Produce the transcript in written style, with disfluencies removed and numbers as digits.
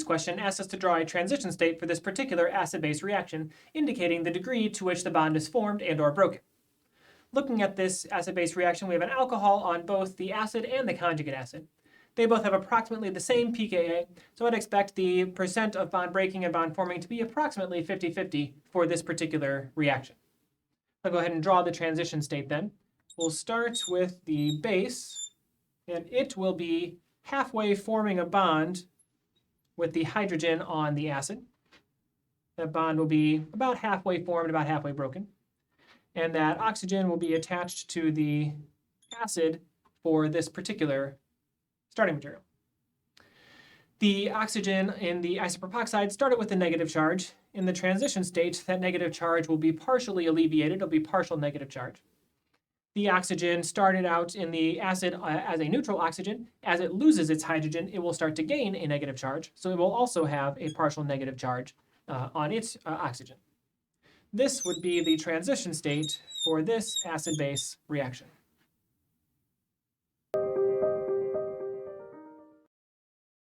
question asks us to draw a transition state for this particular acid-base reaction, indicating the degree to which the bond is formed and or broken. Looking at this acid-base reaction, we have an alcohol on both the acid and the conjugate acid. They both have approximately the same pKa, so I'd expect the percent of bond breaking and bond forming to be approximately 50-50 for this particular reaction. I'll go ahead and draw the transition state then. We'll start with the base, and it will be halfway forming a bond with the hydrogen on the acid. That bond will be about halfway formed, about halfway broken. And that oxygen will be attached to the acid for this particular starting material. The oxygen in the isopropoxide started with a negative charge. In the transition state, that negative charge will be partially alleviated. It'll be partial negative charge. The oxygen started out in the acid as a neutral oxygen. As it loses its hydrogen, it will start to gain a negative charge. So it will also have a partial negative charge on its oxygen. This would be the transition state for this acid-base reaction.